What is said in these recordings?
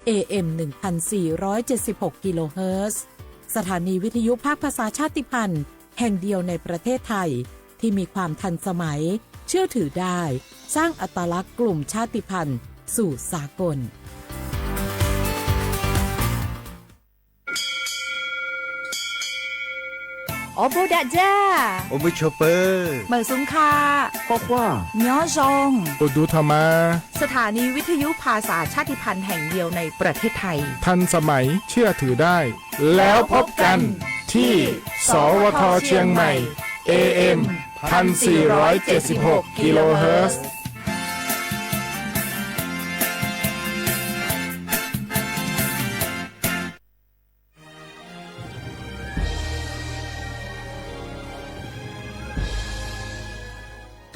AM 1476 กิโลเฮิรตซ์สถานีวิทยุภาคภาษาชาติพันธุ์แห่งเดียวในประเทศไทยที่มีความทันสมัยเชื่อถือได้สร้างอัตลักษณ์กลุ่มชาติพันธุ์สู่สากลโอโบดะจ้าโอมือโชเปอร์เมอซุงคากว่าเนียวซงตูดูธรรมาสถานีวิทยุภาษาชาติพันธุ์แห่งเดียวในประเทศไทยทันสมัยเชื่อถือได้แล้วพบกันที่สวทเชียงใหม่ AM 1476 กิโลเฮิรตซ์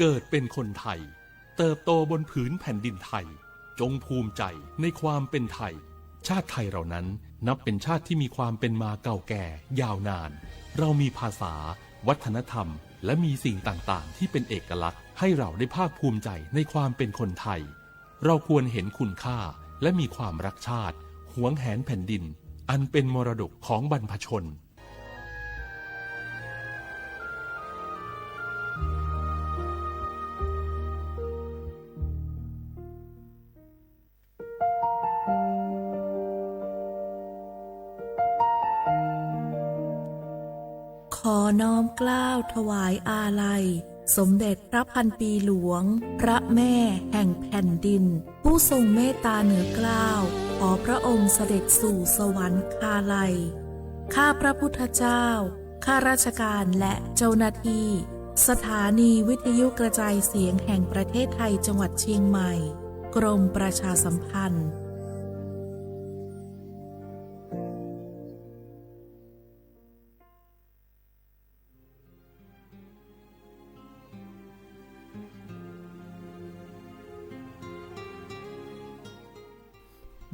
เกิดเป็นคนไทยเติบโตบนผืนแผ่นดินไทยจงภูมิใจในความเป็นไทยชาติไทยเรานั้นนับเป็นชาติที่มีความเป็นมาเก่าแก่ยาวนานเรามีภาษาวัฒนธรรมและมีสิ่งต่างๆที่เป็นเอกลักษณ์ให้เราได้ภาคภูมิใจในความเป็นคนไทยเราควรเห็นคุณค่าและมีความรักชาติหวงแหนแผ่นดินอันเป็นมรดกของบรรพชนขอน้อมเกล้าถวายอาลัยสมเด็จพระพันปีหลวงพระแม่แห่งแผ่นดินผู้ทรงเมตตาเหนือเกล้าขอพระองค์เสด็จสู่สวรรคาลัยข้าพระพุทธเจ้าข้าราชการและเจ้าหน้าที่สถานีวิทยุกระจายเสียงแห่งประเทศไทยจังหวัดเชียงใหม่กรมประชาสัมพันธ์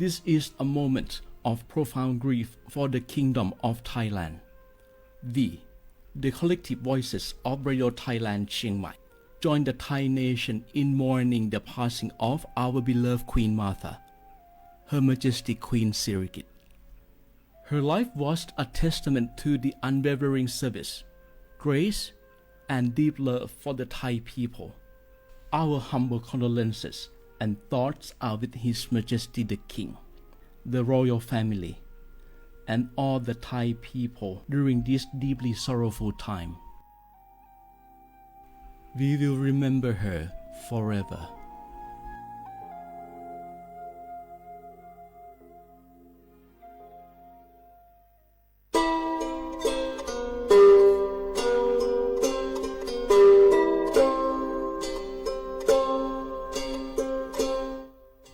This is a moment of profound grief for the Kingdom of Thailand. The collective voices of Radio Thailand Chiang Mai join the Thai nation in mourning the passing of our beloved Queen Martha, Her Majesty Queen Sirikit. Her life was a testament to the unwavering service, grace, and deep love for the Thai people. Our humble condolences and thoughts are with His Majesty the King, the royal family, and all the Thai people during this deeply sorrowful time. We will remember her forever.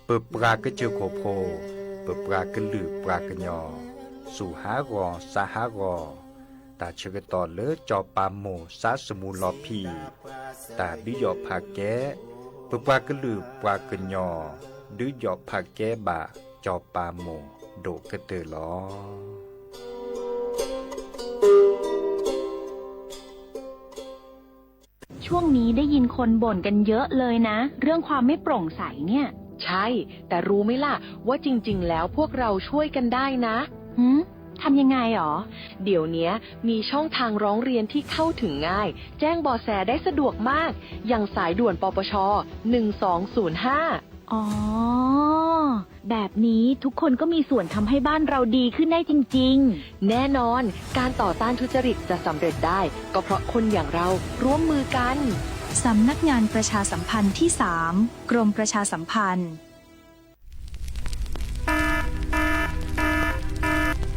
เปิดปลากระเจียวโคโพเปิดปลากระลือปลากระยอสู่หากอสาหากอตาเชกตอเลอจอปามโมสาสมูลอพีตาบิยอผาแกเปิดปลากระลือปลากระยอดื้อยอผาแกบาจอปามโมโดกระเตอลอช่วงนี้ได้ยินคนบ่นกันเยอะเลยนะเรื่องความไม่โปร่งใสเนี่ยใช่แต่รู้ไหมล่ะว่าจริงๆแล้วพวกเราช่วยกันได้นะทำยังไงหรอเดี๋ยวนี้มีช่องทางร้องเรียนที่เข้าถึงง่ายแจ้งเบาะแสได้สะดวกมากอย่างสายด่วนปปช1205อ๋อแบบนี้ทุกคนก็มีส่วนทำให้บ้านเราดีขึ้นได้จริงๆแน่นอนการต่อต้านทุจริตจะสำเร็จได้ก็เพราะคนอย่างเราร่วมมือกันสำนักงานประชาสัมพันธ์ที่3กรมประชาสัมพันธ์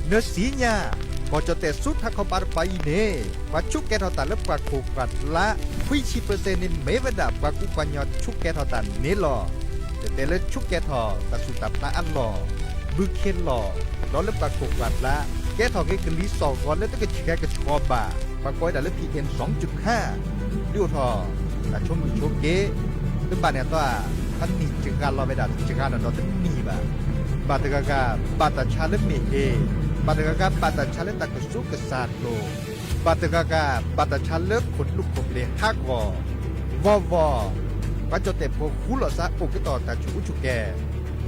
เนื้อสีเนี่ยก็จะแต่สุดถ้าเขาบาดไปเน่ว่าชุกแกทอตันและปลาโคกัดละ20%นี่ไม่ว่าดับปลากุปัญญาชุกแกทอตันนี่หรอแต่ละชุกแกทอตัดสุดตับตาอันหล่อบึกเข็นหล่อแล้วและปลาโคกัดละแกทอแกกะลีสองก่อนแล้วต้องแกกระชอบบ่าปลาก้อยแต่ละ PM 2.5ดูทอแต่ชมมือโชเกะหรือบ้านเนี่ยตัวท่านมีจึงการรอไปดัดจึงการนอนจะมีบ่าบาตกากาบาตชาเลเมเอบาตกากาบาตชาเลตะกสุกสานโลบาตกากาบาตชาเลขนลูกขบเลฮักวอวอปัจจุเตโพคุลซาโอกต่อตาชูชุแก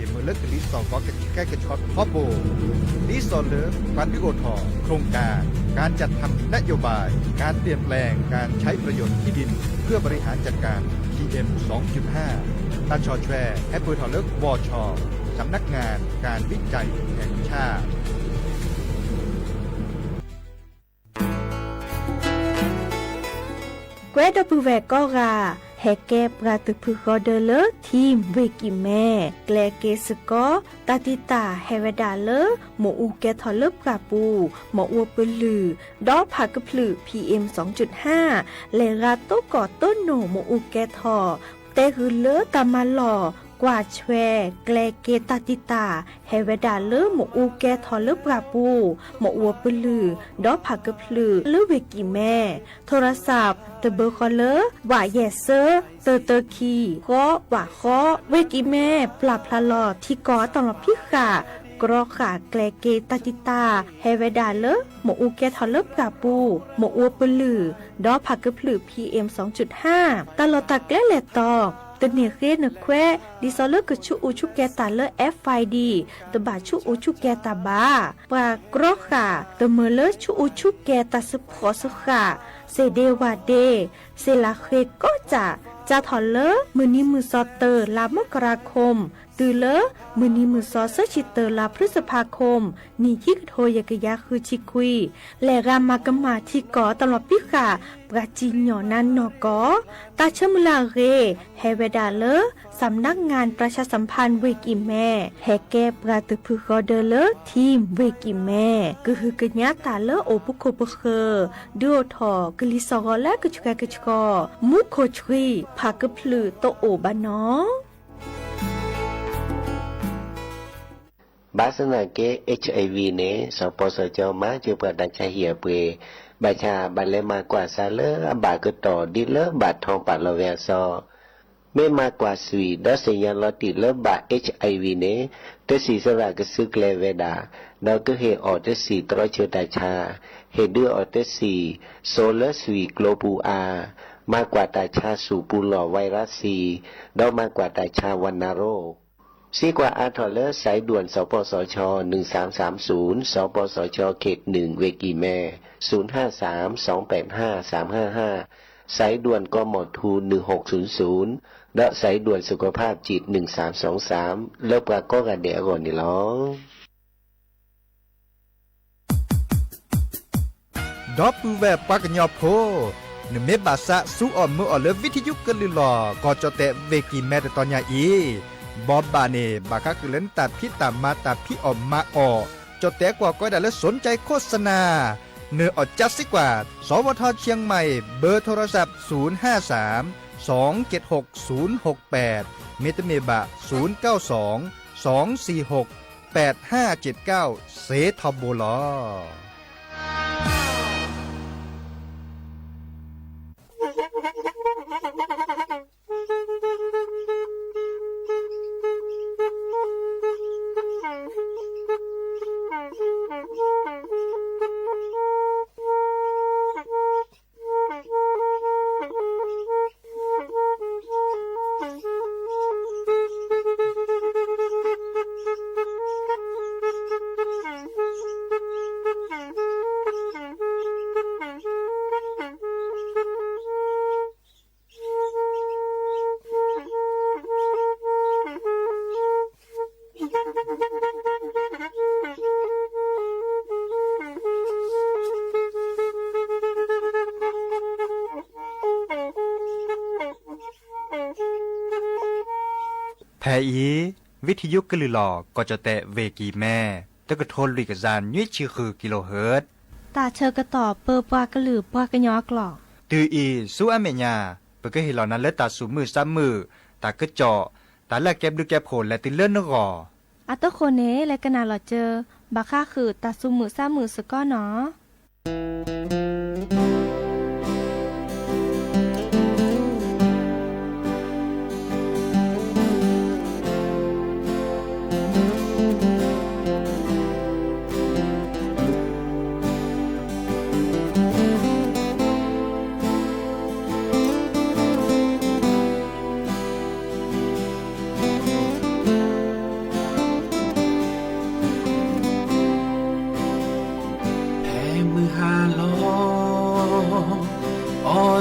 เหมือนเลิกลิสอก็ใกล้กระชดพ่อโบลิสอเลิกฟันดิโอทอโครงการจัดทำนโยบายการเปลี่ยนแปลงการใช้ประโยชน์ที่ดินเพื่อบริหารจัดการ PM 2.5 ตาชอแชร์แอปเปิลทอเลิกวชสำนักงานการวิจัยแห่งชาติเกวดปูแวก็กาแฮเก็บกาตุพึกอเดเลทีมเวกิแม่แกลเกสกอตาติตาเฮเวดาเลหมอูแกทอเลปกาปูหมออวปลือดอผักกะพลือ PM 2.5 เลราโตกอต้นโหนหมอูแกทอเตหือเลตามาหล่อกว่าแชแกลเกตาติตาเฮเวดาเลหมอูแกทอเลปกาปูหมออวปลือดอผักกะพลือเลเวกิแม่โทรศัพท์เตเบอร์คอเลว่าแยเซอร์เตอคีก็ว่าข้อเวกิแม่ปรับพลาลอที่กอตอนพี่ขากรอขาแกลเกตาติตาเฮเวดาเลหมอูแกทอเลปกาปูหมออวปลือดอผักกะพลือ PM 2.5 ตลอดตะแกลแลตอตเนเรนแควดิซอเลกชุอูชุแกตาเลFID ตบาชุอูชุแกตาบาปากรอขาตเมเลชุอูชุแกตาสพอสขาเซเดวาเดเซลาเคก็จะถอนเลมือนี้มือซอเตอร์ลามกราคมตือเลมือนี้มือซอเซชิเตอร์ลาพฤษภาคมนี่ที่โทยกยาคือชิคุยและรามากมาที่กอตลอดพิขาปราจินหยอนันนอกอตาเชมุลาเรเฮเวดาเลสำนักงานประชาสัมพันธ์เวกิแม่แฮแกปราตุพึกอเดเลทีมเวกิแม่ก็คือกญาตาเลโอปุโคปเคดูทอกลิซอและกชุกกชุกอมุโคชรีพากพลือโตโอบานอบาสนาเก HIV เนี่ยสปสจมาจะเปิดดัชเหียเปบาชาบันเลมากว่าซาเลอบาก็ต่อดิเลบาทองปาลเวซอไม่มากกว่าสุยดอสยันลอติเลบา HIV เนี่ยเตสีสระกซึกเลเวดาดอก็เฮออเตสีตรอเชตาชาเฮดืออเตสีโซเลสุยโกลบูอามากกว่าตาชาสูปูหล่อไวรัสซีดอมากกว่าตาชาวันนาโรซีกว่าอาทอเลอร์สายด่วนสปสช1330สปสชเขต1เวกีแม่0532853555สายด่วนกมทู1600และสายด่วนสุขภาพจิต1323เลิกปากก็กระเดียก่อนนี่ล้อดอปูแวปากญอโพนเมบาสะสุออมมืออเลวิทยุกลือลอกอจอเตเวกีแม่ตอนยาอีบอบบาเนบาคักเล่นตัดพี่ตามมาตัดพี่ออมมาออจดแต่กว่าก็ได้และสนใจโฆษณาเนื้ออดจัดสิกว่าสวทเชียงใหม่เบอร์โทรศัพท์053 276 068เมตเมบะ092 246 8579เซทอโบลอแพอีวิทยุกลือหลอก็จะแตะเวกีแม่ตะกะโทนลิกซานยี่ชื่อคือกิโลเฮิรตซ์ตาเชอกระต่อเปอปากระหลือปากระยอกหลอกตืออีสู้อเมญาเปก็เห็นเหล่านั้นและตาสูมือซ้ำมือตากระเจาะตาแลกแก็บดูแก็บโผล่และติเลื่อนนกออัตโคเนและกนาหลอเจอบาค่าคือตาสูมือซ้ำมือสก้อเนาะ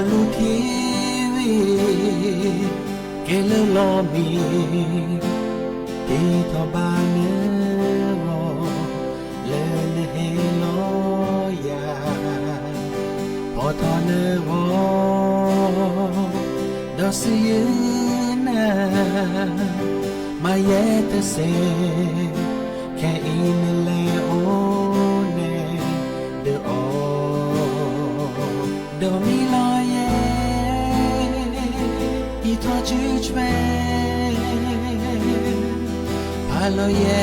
lu thiwi ke le lo mi ti tho ba ne ro le ne he lo ya po tho ne ro do si na ma ye te se ke in le o ne de o do mi lo ye i to ju chwe pa lo ye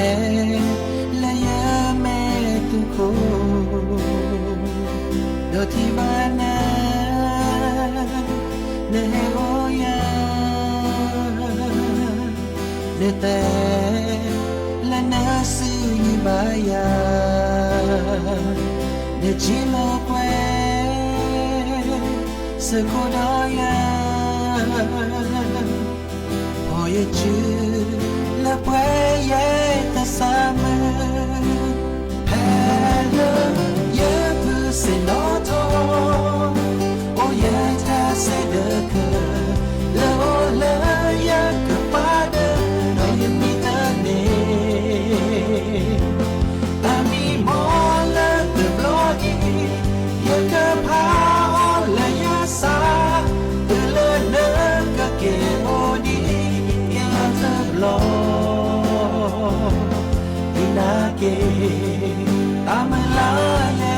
la ye me tu ko do ti ba na ne ho ya ne te la na su yi ba ya ne chi lo kwe se ko da ya po ye chu la pwe ye ta sa me hello ye pu se no to o ye ta se de ke le o le ya ke pa de no ye mi ta ne ami mo le de blogi ye ke pa le ya sa de le ne ke ke o di ya ta blo ina ke amala ye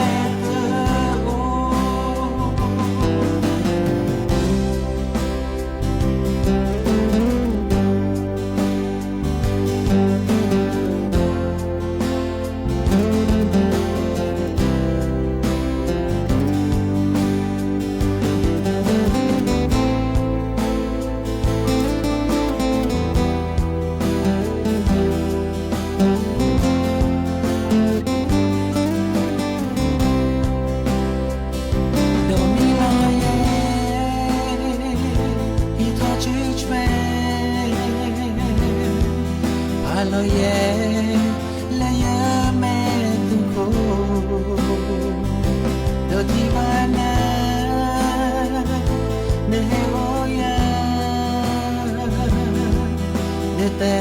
lo ye la ye me tu ko do ti ba na ne ho ya ne te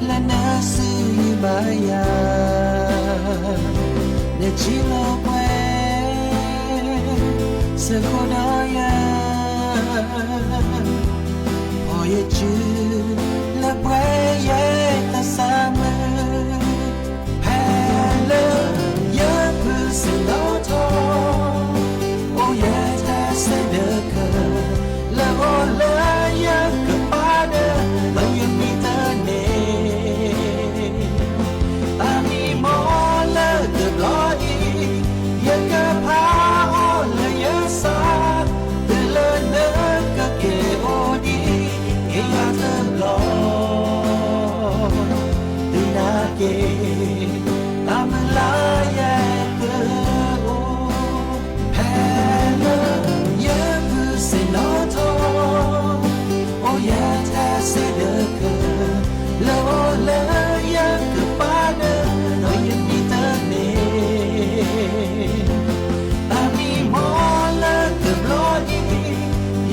la na su ba ya ne chi lo kwe se ko da ya o ye chu la pwe ye ta sa me hello ye pu se no to o ye ta se de ke la o la ye ke pa de ma ye mi ta ne ami mo la de blogi ye ke pa o la ye sa de le ne ke ke o di ke ya ta lo ke amala ye ke o hello ye pu se no to o ye ta se de ke lo le ye ke pa de no ye mi ta ne ami mo le ke blogi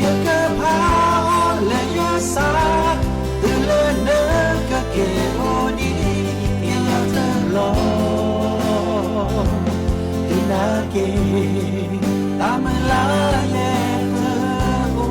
ye ke pa le ye sa de le ne ke ke o di lo ina ke amala ye o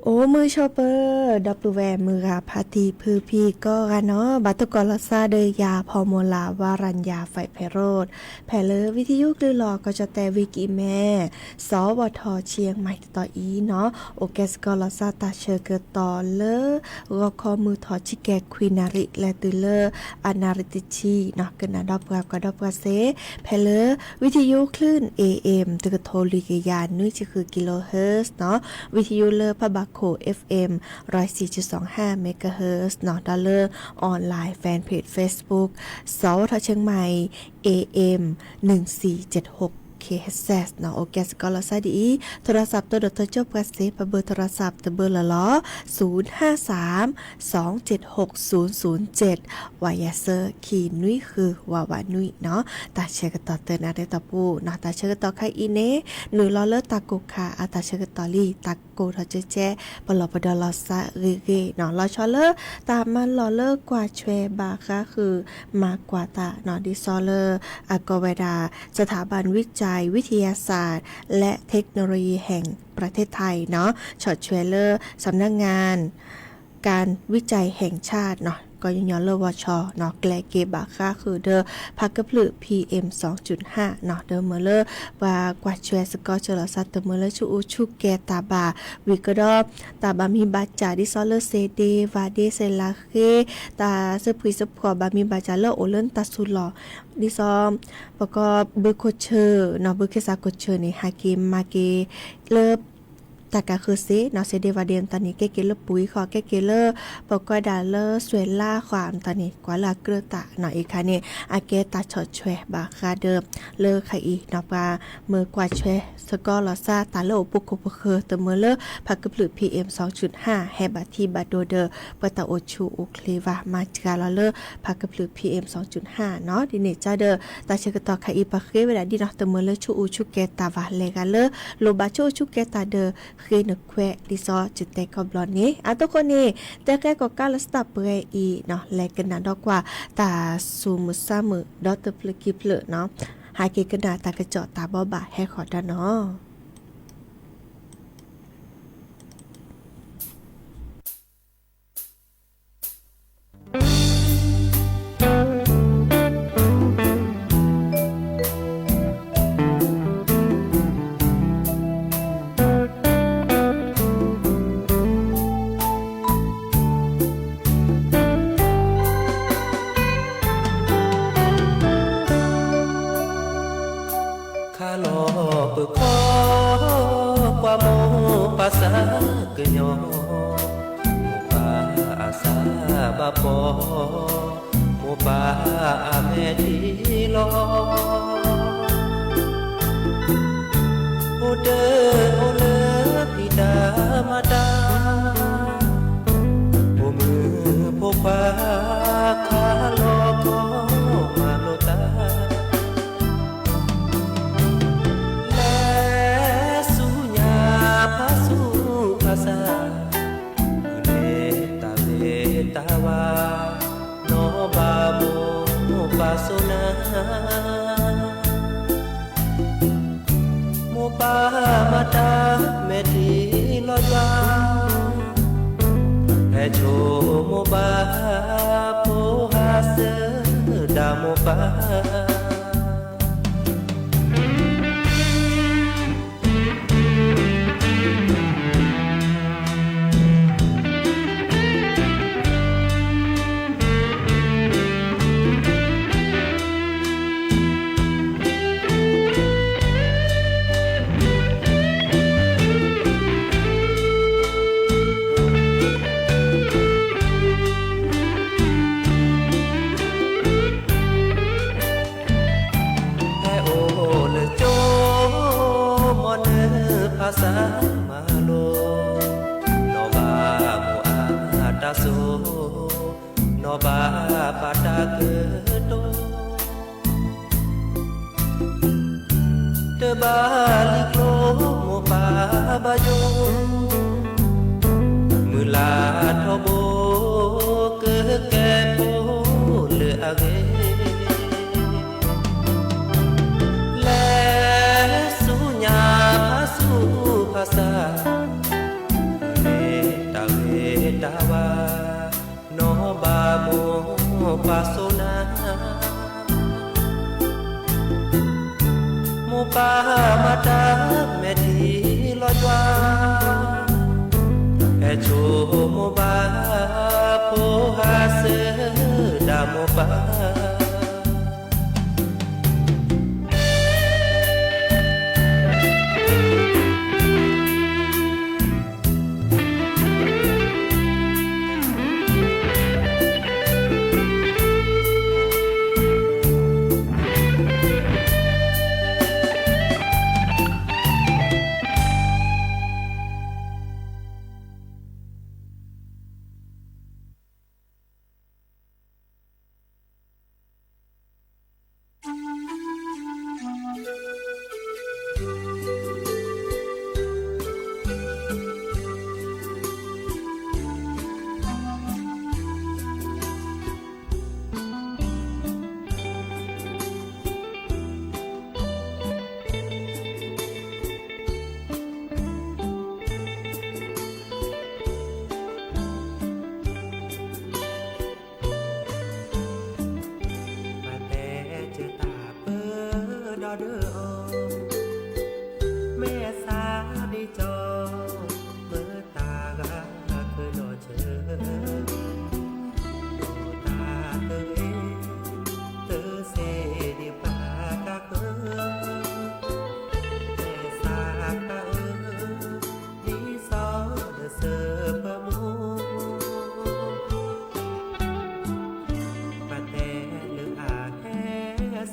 โอ้มือชอเปอร์ดับเบิลแวร์มือราพาทีพือพีก็กันเนาะบัตรกรลซาเดยาพอโมลาวารัญญาไฟไพโรธแผ่เลอวิทยุกลือหลอก็จะแต่วิกิแม่สวทเชียงใหม่ต่ออีเนาะโอเกสกรลซาตาเชอเกต่อเลอรอคอมือถอชิแกควีนาริและตือเลออานาริติชีเนาะกันนะดับกับดับกับเซแผ่เลอวิทยุคลื่น AM ตึกโทรลิกยานนี่จะคือกิโลเฮิรตซ์เนาะวิทยุเลอพะบักโค FM 104.25 เมกะเฮิรตซ์เนาะดอลเลอร์ออนไลน์แฟนเพจ Facebook สวทเชียงใหม่ AM 1476 เคแซสเนาะโอเคสกอลซาดีโทรศัพท์ตัวเดทจบกระเซปเบอร์โทรศัพท์เบอร์ละล้อ053276007วายาเซอร์ขีนุ้ยคือวาวานุ้ยเนาะตาเชกต่อเตือนอะไรต่อปูเนาะตาเชกต่อใครอีเน่หนูล้อเลิศตาโกคาอาตาเชกต่อลี่ตาโกทอเจเจปลอปดลอซาเรเนาะลอชอเลอร์ตามมันลอเลอร์กว่าเชบาค่ะคือมากกว่าตาเนาะดิซอเลอร์อากเวดาสถาบันวิจัยวิทยาศาสตร์และเทคโนโลยีแห่งประเทศไทยเนาะชอตเชเลอร์สำนักงานการวิจัยแห่งชาติเนาะก็ยังย้อนเลวชเนาะแกลเกบาค่าคือเดอพักกระพลึ PM 2.5 เนาะเดอเมเลอร์ว่ากว่าช่วยสกอเจอร์ซัตเตอร์เมเลอร์ชูแกตาบาวิกดอตาบามีบาจาดิซอเลอร์เซเดวาเดเซลาเคตาเซพุยสพอบามีบาจาเลอโอเลนตาสุลอดิซอมประกอบเบอร์โคเชอร์เนาะเบอร์เคซาโคเชอร์นี่ฮาเกมมาเกเลิฟตากาคือเซเนาะเซเดวาเดียมตอนนี้เกเลปุ๋ยขอเกเลปกดาเลสวยล่าความตอนนี้กว่าลาเกลือตะเนาะอีกค่ะนี่อาเกตาชอดช่วยบาคาเดิมเลอค่ะอีเนาะปามือกว่าช่วยสกอลอซาตาโลปุกคุปเคอเตเมเลอพักกะพลึ PM 2.5 แฮบาทีบาโดเดอปตาโอชูโอเคลวามาจกาลเลอพักกะพลึ PM 2.5 เนาะดิเนจาเดอตาเชกตอค่ะอีปะเคเวลาดีเนาะเตเมเลชูเกตาวาเลกาเลโลบาชูเกตาเดอเคนแควดิซอจุดเตกอบลอนนี้ทุกคนนี่แต่แกก็กาลสตับเปรอีเนาะแลกันนะดอกว่าตาซูมุซามือดอตพลกิเพลเนาะหายเกกันดาตากระจอตาบ่บ่าให้ขอดาเนาะ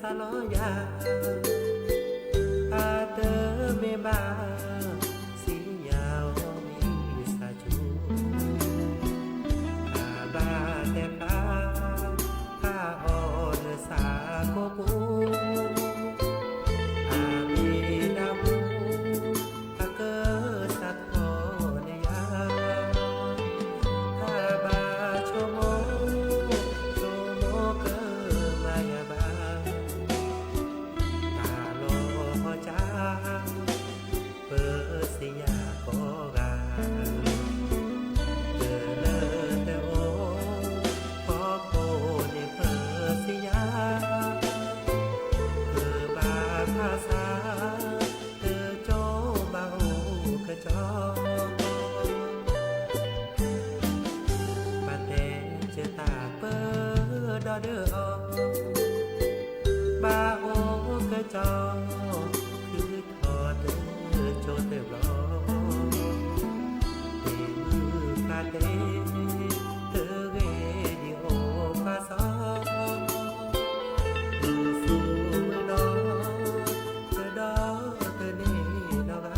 าลอยาอาเตอเมบาสียาวมีสาจูอาบาเตพาข้าอ่อนสาโกปูอามีดามูอาเกอสัตโอเนยาอาบาโชโมโชโมเกอมายาบาตาโลจาเปิดสิยาโกกาเดเลเตโอพอโคเนเปิดสิยาเบาภาษาเธอโจบาหูกระจอปะเตเจตาเปิดดอเดอบาโอกระจอคือทอดโจเตบลอเตมือคาเตเธอเกดิโอภาษามือสูมือนอเธอดอเธอนี่นอกา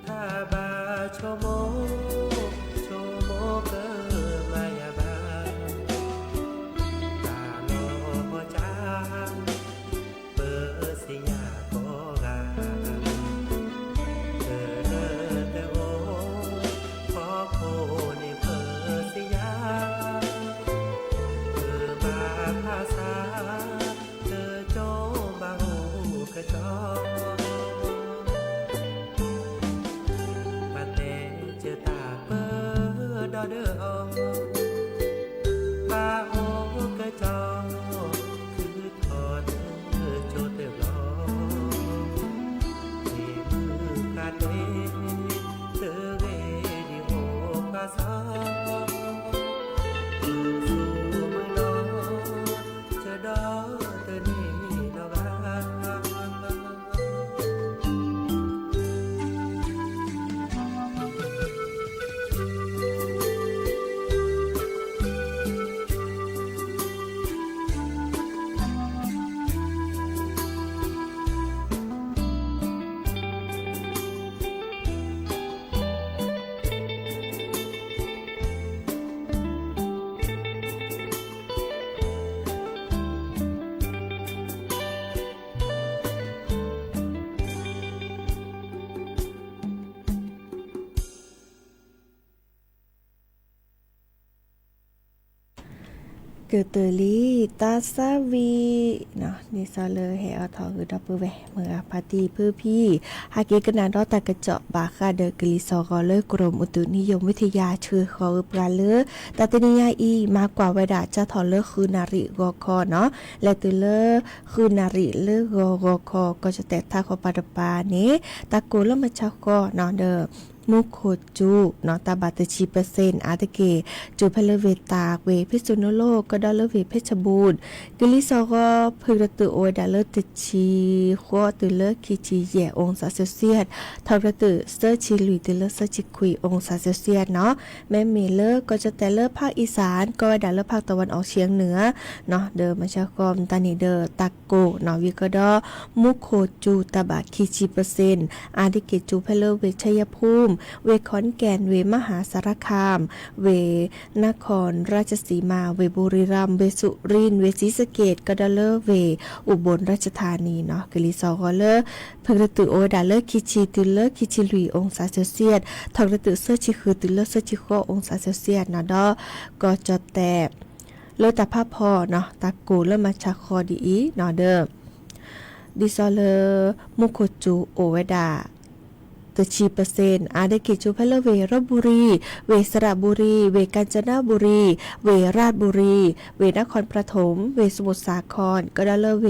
ถ้าบาโชโมโชโมเกอมายาบาตาโลจาเปิดสิยาโกกาเธอเลอเตโอพอโคเนเปิดสิยาเธอบาภาษาเธอโจบาหูกระจอปะเตเจตาเปิดดอเดอบาโอกระจอคือทอดโจเตบลอเทมือคาเตเธอเวดิโอภาษามือสูมือนอเจดอเธอนี่นอกา เกิดเตอลีตาซาวีเนาะนี่ซอเลอร์ให้เอาทอคือดับเบิลแวเมื่อพาร์ตี้เพื่อพี่หาเกกันนาดอตากระเจาะบาคาเดอกลิซอกอเลอร์กรมอุตุนิยมวิทยาชื่อขอปลาเลอตาตนิยาอีมากกว่าเวดาจะทอเลอร์คือนาริกอคอเนาะและตุเลอร์คือนาริเลอร์กอคอก็จะแตกทาขอปาดปาเนตะโกลมาชาก็เนาะเดอมุโคจูเนาะตาบาตชีเปอร์เซ็นต์อาตเกจูเพลเวตากเวพิษณุโลกก็ดอลเลเวเพชรบูรณ์กิลิซอก็พึกระตือโอดาเลตชีขั้วตือเลคิจีแย่องศาเซลเซียสทอระตือเซอร์ชิลุยตือเลเซอร์ชิคุยองศาเซลเซียสเนาะแม่เมเลอร์ก็จะแต่เลอภาคอีสานก็ดาเลภาคตะวันออกเฉียงเหนือเนาะเดิมมาชากอมตานีเดอตักโกเนาะวิกดอมุโคจูตาบาคิจิเปอร์เซ็นต์อาติเกจูเพลเวชัยภูมิเวขอนแก่นเวมหาสารคามเวนครราชสีมาเวบุรีรัมย์เวสุรินทร์เวศรีสะเกษก็ดาเลอร์เวอุบลราชธานีเนาะกลิซอก็เลอเพิ่งตือโอดาเลอร์คิจิตือเลอร์คิจิลุยองศาเซลเซียสทองตือเซอร์ชิคือตือเลอร์เซอร์ชิโคองศาเซลเซียสเนาะดอก็จะแตบเลอตาภาพพอเนาะตากูเลอมาชาคอดีอีเนาะเด้อดิซอเลอมุโคจูโอเวดา อาได้กิจจุเพลเวรบบุรีเวสระบุรีเวกาญจนบุรีเวราชบุรีเวนครปฐมเวสมุทรสาครก็ได้เลเว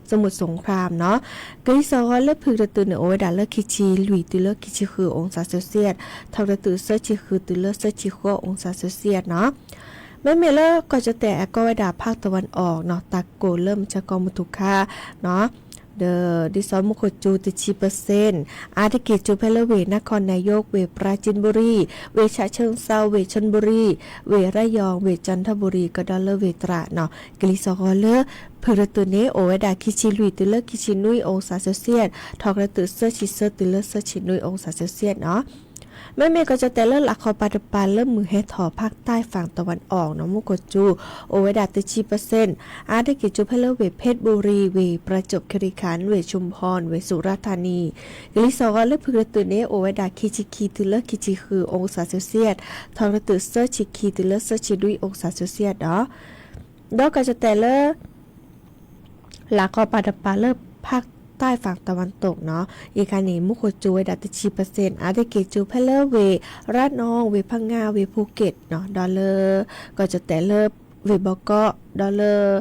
สมุทรสงครามเนาะกริซอเลิกพึกตะตือเนโอเวดาเลิกคิชีหลุยตือเลิกคิชิคือองศาเซลเซียสทอกตะตือเซอร์ชิคือตือเลิกเซอร์ชิคือองศาเซลเซียสเนาะแม่เมเลอร์ก็จะแต่ก็เวดาภาคตะวันออกเนาะตะโกเริ่มจะกอมุทุค่าเนาะเดอดิซอนมุขจูติชี%อาทิเกจูเพลเวนครนายกเวปราจินบุรีเวฉะเชิงเซาเวชลบุรีเวระยองเวจันทบุรีก็ดอลเลอร์เวตราเนาะกลิซอเลอร์เพอร์ตุเนโอเวดาคิชิลุยตุเลอร์คิชินุยองศาเซลเซียสทอกระตุเซอร์ชิเซอร์ตุเลอร์เซอร์ชินุยองศาเซลเซียสเนาะแม่เมก็จะแต่เลิกละครปาตปานเริ่มมือให้ถอภาคใต้ฝั่งตะวันออกเนาะมุกจูโอเวดาติชี%อาทิเกจูเพลเวเพชรบุรีเวประจวบคีรีขันธ์เวชุมพรเวสุราษฎร์ธานีกลิซอเลิกพึกระตุเนโอเวดาคิชิคีตุเลอร์คิชิคือองศาเซลเซียสทอกระตุเซอร์ชิคีตุเลอร์เซอร์ชิดุยองศาเซลเซียสเนาะดอกก็จะแต่เลิกละครปาตปานเลิกภาคใต้ฝั่งตะวันตกเนาะอีกการนี้มุขจูเวดัตชี%อาได้เกจูเพลเวระนองเวพังงาเวภูเก็ตเนาะดอลลาร์ก็จะแต่เลิกเวบอกก็ดอลลาร์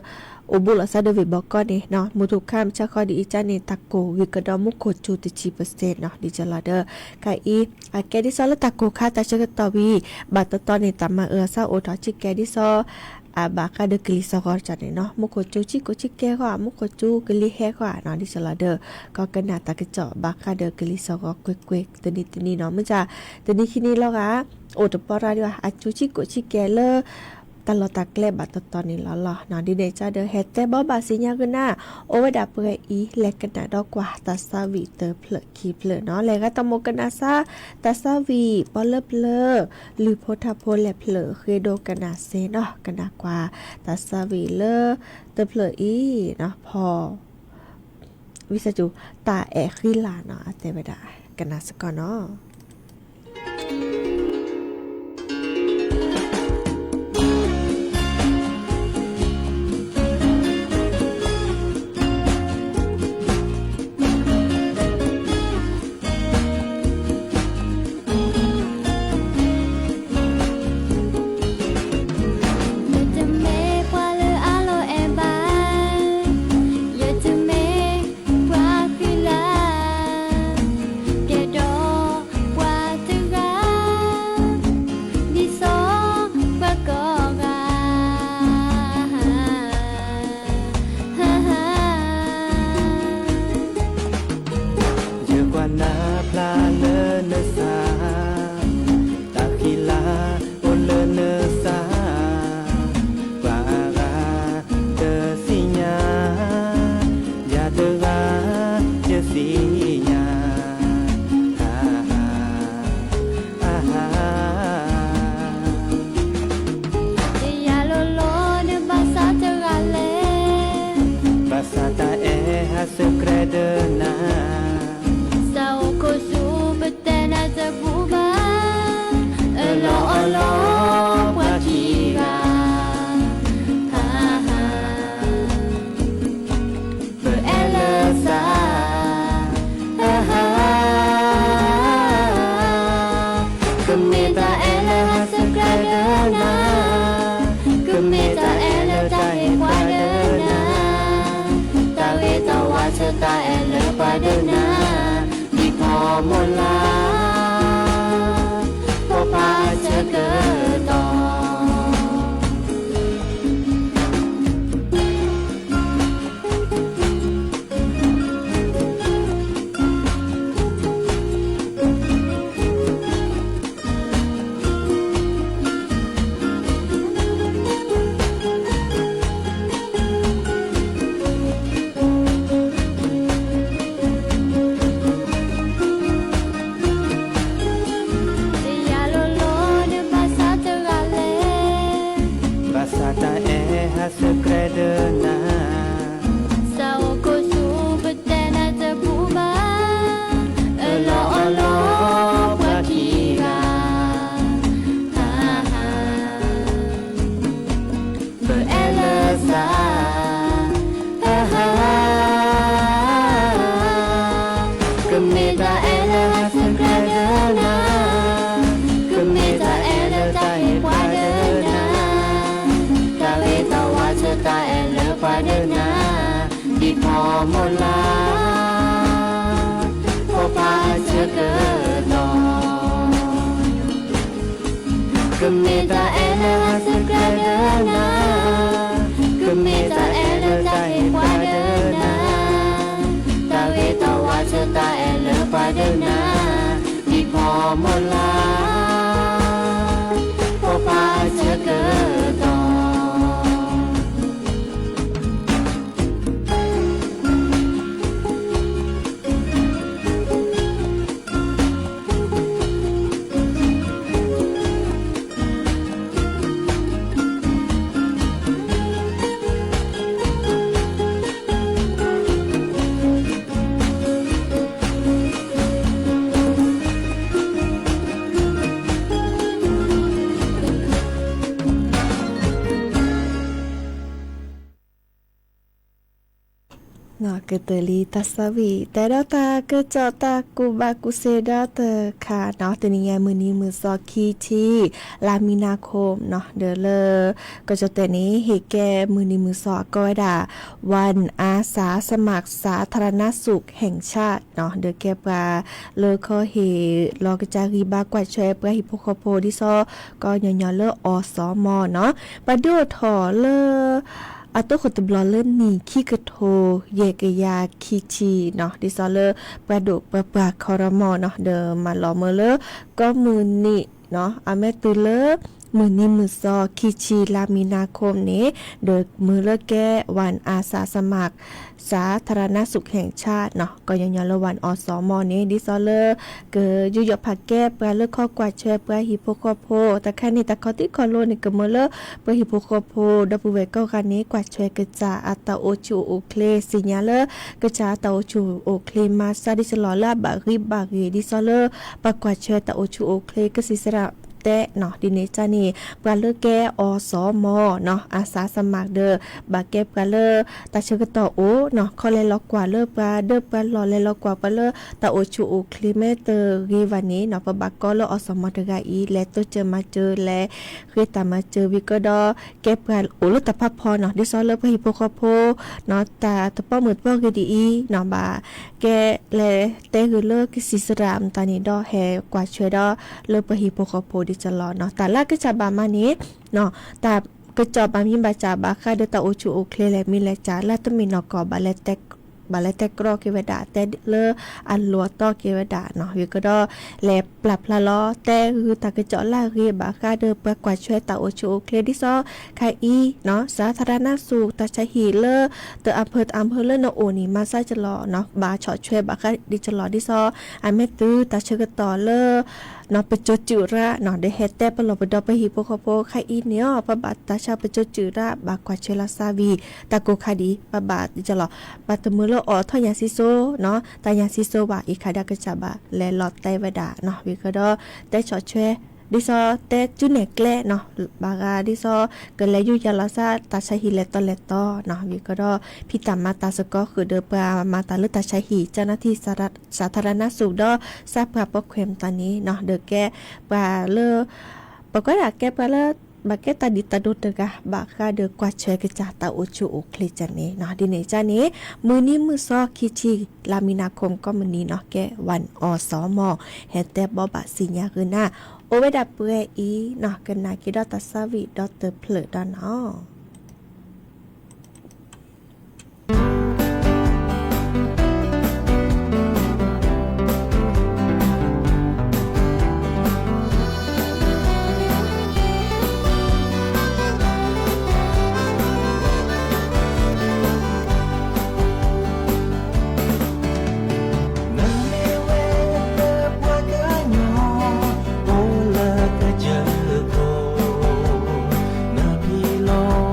อุบุลซาเดเวบอกก็นี่เนาะมุทุข้ามชะคอดีอีจานี่ตะโกวิกดอมุขจูติชี%เนาะดิจลาเดอร์กาอีอาแกดิซอลตะโกคาตาชะกตอวีบัตตอนี่ตามมาซาโอทอจิแกดิซอบาคาเดกลิซอกอร์จันเนาะมุขจูชิโกชิแกก็มุขจูกลิเฮก็เนาะดิสลาเดอร์ก็กนาตะกะเจาะบาคาเดกลิซอกอเกวกๆตนี้เนาะมันจะตนี้คินี่แล้วกะโอตปอราดีว่าอาจูชิโกชิแกเลตลอดตะแกลบัตตอนนี้แล้วล่ะเนาะดิเดจาเดเฮเตบ่บาสิญากันน่ะโอเวดาเปอีแลกกันน่ะดอกกว่าตาซาวีเตอเพลคีเพลเนาะแลกะตะโมกันน่ะซาตาซาวีปอเลเพลหรือโพธาโพแลเพลเคโดกันน่ะเซเนาะกันน่ะกว่าตาซาวีเลเตเพลอีเนาะพอวิสจุตาแอคิลาเนาะเตเวดากันน่ะสกอเนาะตาแอเลปาเดนาดีพอมลาพอพาเจอเกิดต่อSekredena Sao ko su betena terbuba Elo wakira Ha ha Berelasa Ha ha Kemita ela หมดลาพอพาเจอเกิดนอนก็มีตาแอนนาสักกระเดินนาก็มีตาแอนนาใจกว่าเดินนาตาเวตาว่าเธอตาแอนนาปาเดินนามีพอหมดลาพอพาเจอเกิดนอน เนาะก็เตลีตัสวีแต่ดาตาก็จอตากูบากุเซดาเตค่ะเนาะตนี้มื้อนี้มื้อซอคีที่ลามีนาคมเนาะเด้อเลอก็จะแต่นี้เฮแก่มื้อนี้มื้อซอก็ได้วันอาสาสมัครสาธารณสุขแห่งชาติเนาะเด้อแก่ปลาเลอขอเฮลอกจารีบากว่าช่วยปลาฮิโปโคโพดิซอก็ย่อๆเลออสมเนาะปะโดถอเลออาตัวขดตบลอเล่นนี่ขี้กระโทเยกยาคีชีเนาะดิซอเลอประดุกประปาคอรมอเนาะเดิมมาลอเมอเลอก็มือนี่เนาะอาแม่ตุเลอมือนี้มือซอคีชีลามีนาคมนี้โดยมือเลิกแก้วันอาสาสมัครสาธารณสุขแห่งชาติเนาะก็ยังละวันอสมนี้ดิซอเลอเกิดอยู่ยผักแก้ปลาเลิกข้อกวาดเชปลาฮิโปโคโพแต่แค่นี้แต่เขาติคอโลนี่ก็มือเลอปลาฮิโปโคโพดับเวก็กันนี้กวาดเชกระจาอัตโอชูโอเคลสิญาเลอกระจาตาโอชูโอเคลมาซาดิสลอลาบารีดิซอเลอปากวาดเชตาโอชูโอเคลก็สิสระแต่เนาะดิเนจานี่ปลาเลือแก้อสมเนาะอาสาสมัครเด้อบาแก้ปลาเลือตาเชกต่อโอเนาะเขาเลยล็อกกว่าเลือปลาเด้อปลาหล่อเลยล็อกกว่าปลาเลือตาโอชูโอคลิเมเตอร์รีวันนี้เนาะปะบักก็เลืออสมตะกาอีและตัวเจอมาเจอและคือตามาเจอวิกดอแก้ปลาโอเลือตาพับพอเนาะดิซอเลือพฮิโปโคโพเนาะตาตะป้อมืดป้อคือดีอีเนาะบาแก้และเตคือเลือคือสิสรามตานี้ดอแฮกว่าช่วยดอเลือพฮิโปโคโพดิจะรอเนาะแต่ละก็จะบามานี้เนาะแต่ก็จอบามีบาจาบาค่าเดตาโอชูโอเคและมีและจาและต้องมีนอกอบาเลเตกรอเกวดาแต่เลออันลัวต่อเกวดาเนาะวิก็ดอแลปรับละล้อแต่คือตากระเจาะลาเรียบาค่าเดประกวาดช่วยตาโอชูโอเคดิซอคาอีเนาะสาธารณสุขตาชะฮีเลอเตออำเภอเลอเนาะโอนี่มาซาจะรอเนาะบาเฉาะช่วยบาค่าดิจะรอดิซออันแม่ตื้อตาเชกต่อเลอเนาะไปจดจุระเนาะได้เฮ็ดแต่ปลอบดอไปฮิโปโคโพไคอีเนาะปะบาตาชาไปจดจุระบากว่าเชลาซาวีตาโกคาดีปะบาดิจะรอปะตมือเลออทอยาซิโซเนาะตายาซิโซว่าอีคาดากะจาบะและลอดไตวดาเนาะวิก็ดอแต่ชอช่วยดิซอแต่จุเนแกลเนาะบากาดิซอเกิดแล้วอยู่ยาลาซาตาชาฮีเลตเลตอเนาะวิก็ดอพี่ตามมาตาสกอคือเดอปามาตาลึตาชาฮีเจ้าหน้าที่สาธารณสุขดอทราบปราบเข็มตอนนี้เนาะเดอแกปาเลอปก็ดาแกปาเลอบาเกตาดิตาดุตกะบากาเดกว่าเชกจาตาโอชูโอคลิจันนี้เนาะดิเนจานี้มือนี้มือซอคิชิลามินาคมก็มื้อนี้เนาะแกวันอสมเฮแต่บ่บะสิญญาคือหน้าโอเวดาเปอีเนาะกันนากิดอตาซาวิดอเตอร์เพลดเนาะNabi lo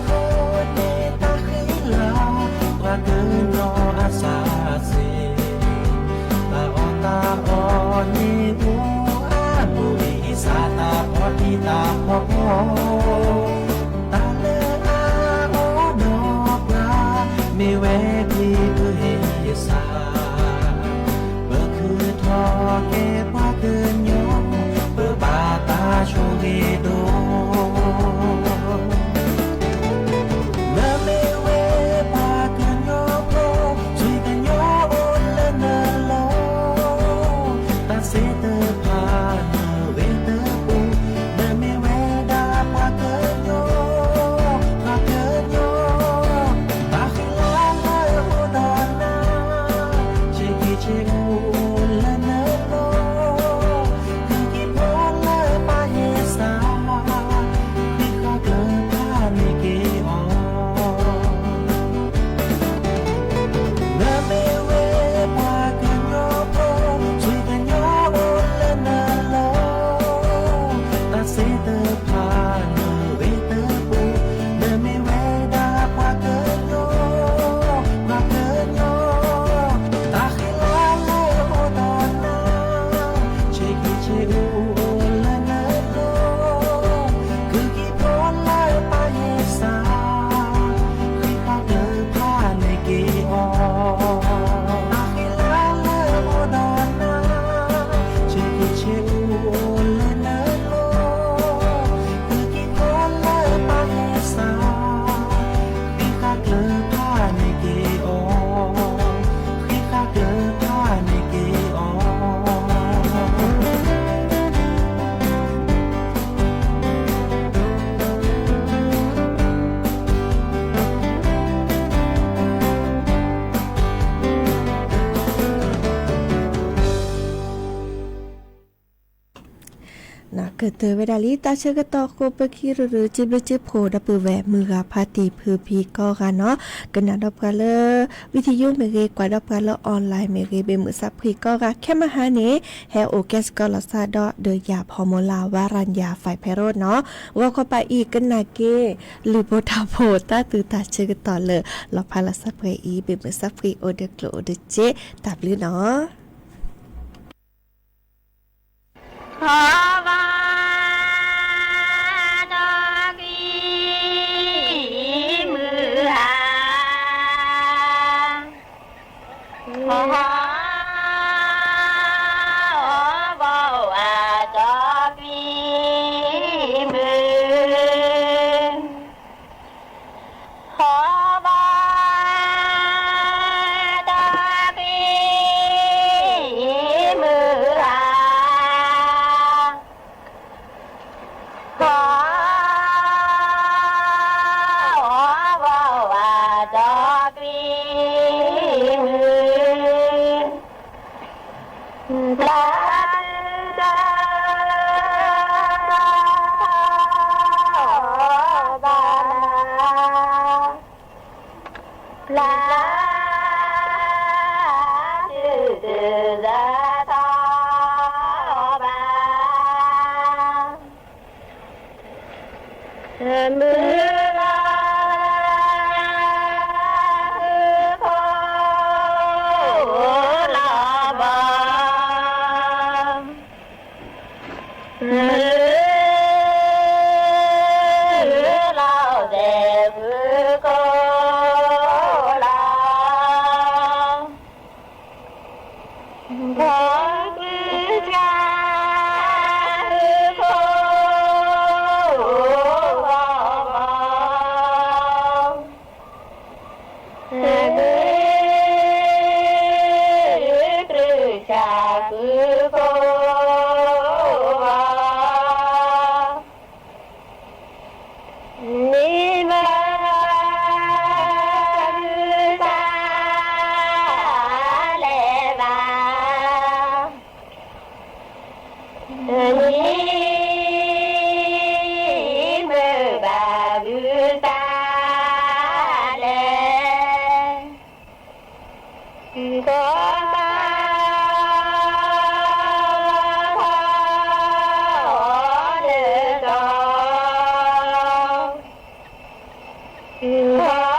คนเนตาขึ้นลาว่าเกินรออาสาเสตาออตาออนีบูอาบุรีสาตาพอที่ตาพอตาเลอาโอนอกลาไม่แวกลีคือเฮสาเบอคือทอเก็บว่าเกินยงเบอบาตาโชเกโดเกิดเตอเวดาลีตาเชกตอโคเปคีหรือจิบจิบโพดับเปิลแวมือกาพาตีพือพีก็กันเนาะกันนะดับกันเลยวิทยุเมเกกว่าดับกันแล้วออนไลน์เมเกเบมือซับพีก็กันแค่มาหาเนแฮโอแกสก็ลาซาดอเดยาพอมลาวารัญญาฝ่ายไพโรดเนาะว่าเข้าไปอีกกันนาเกหรือโบทาโพตาตือตาเชกตอเลยลอพาลาซับเกอีเบมือซับพีโอเดกโลเดเจตับลือเนาะขอว่าข Lo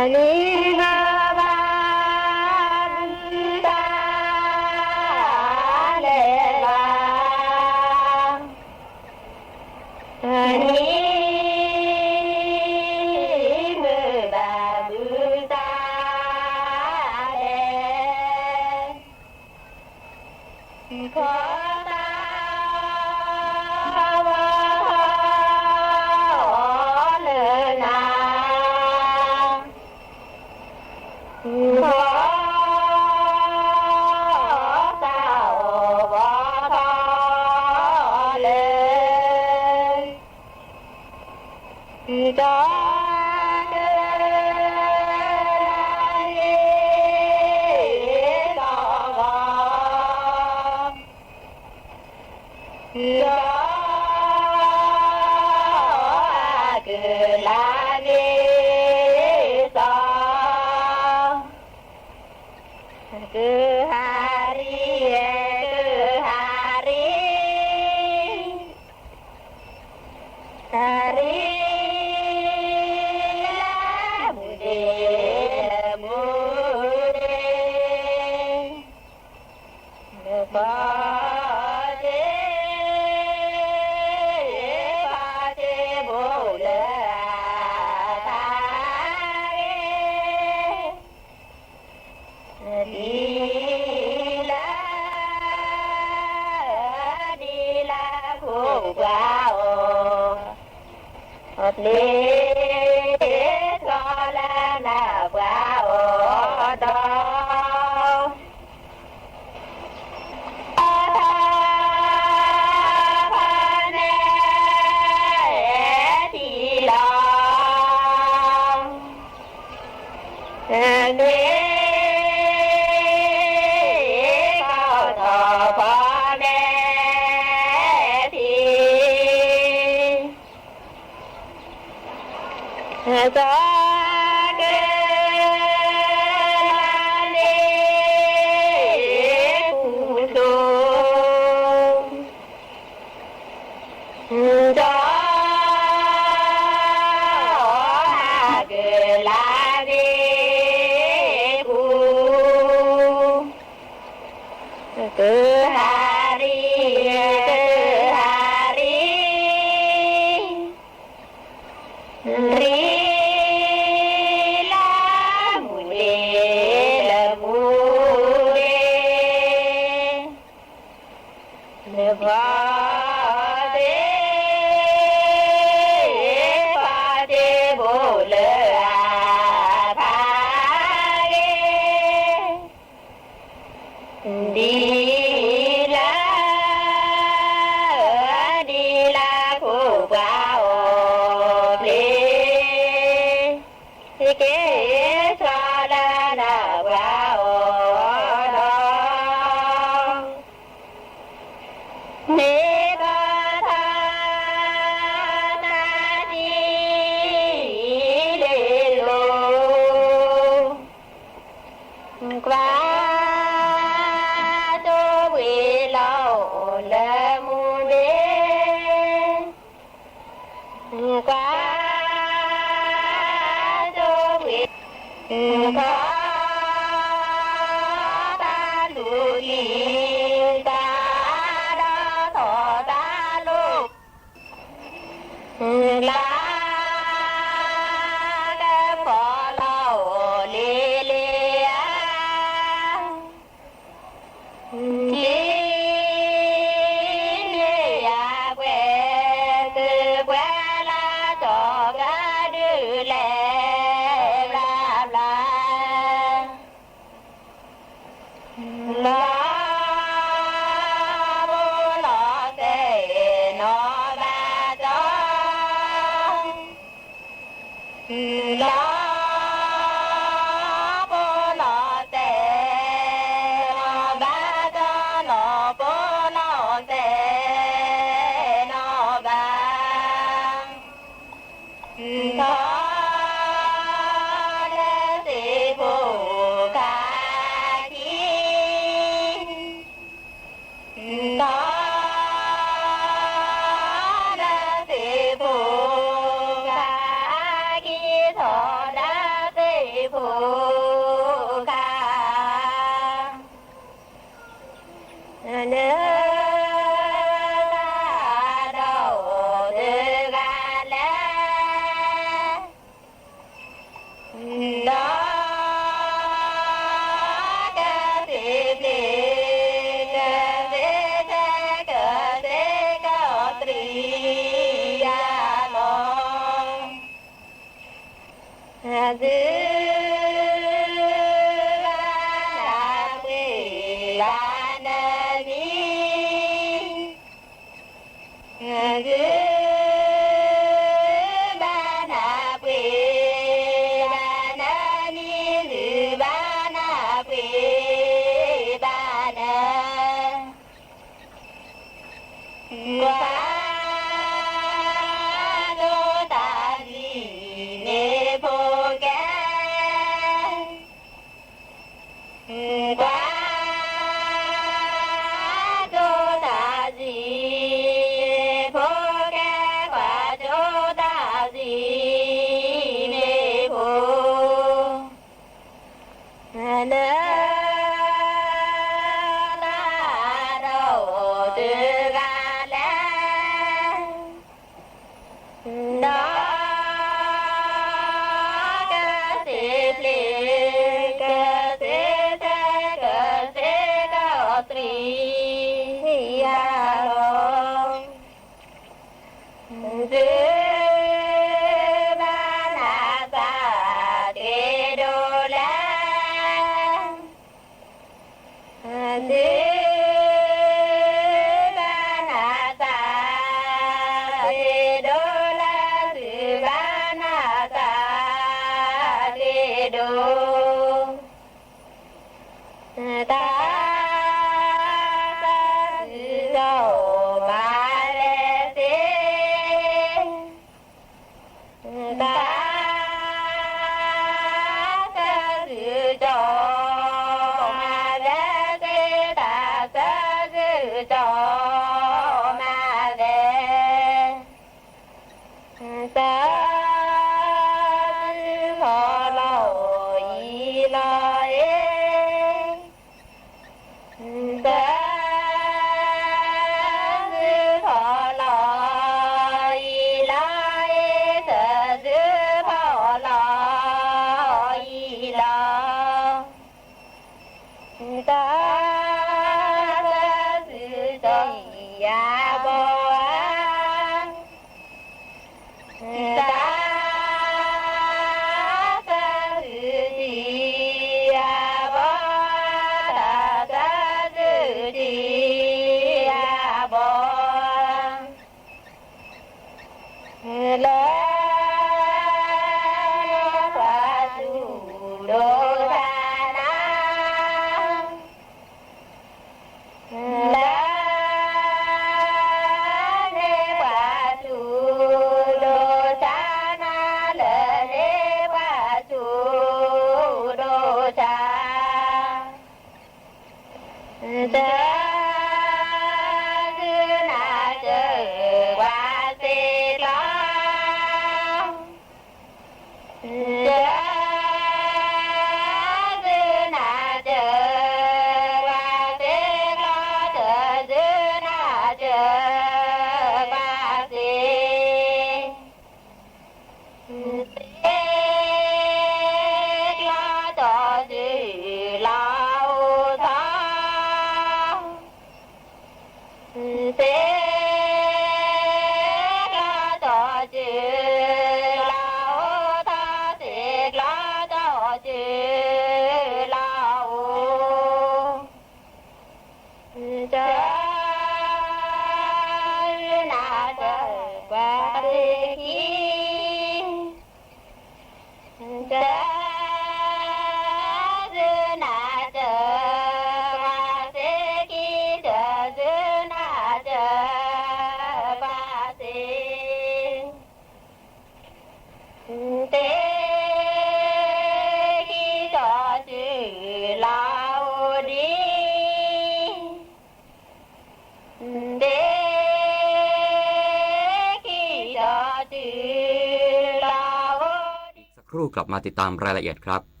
ครู่กลับมาติดตามรายละเอียดครับ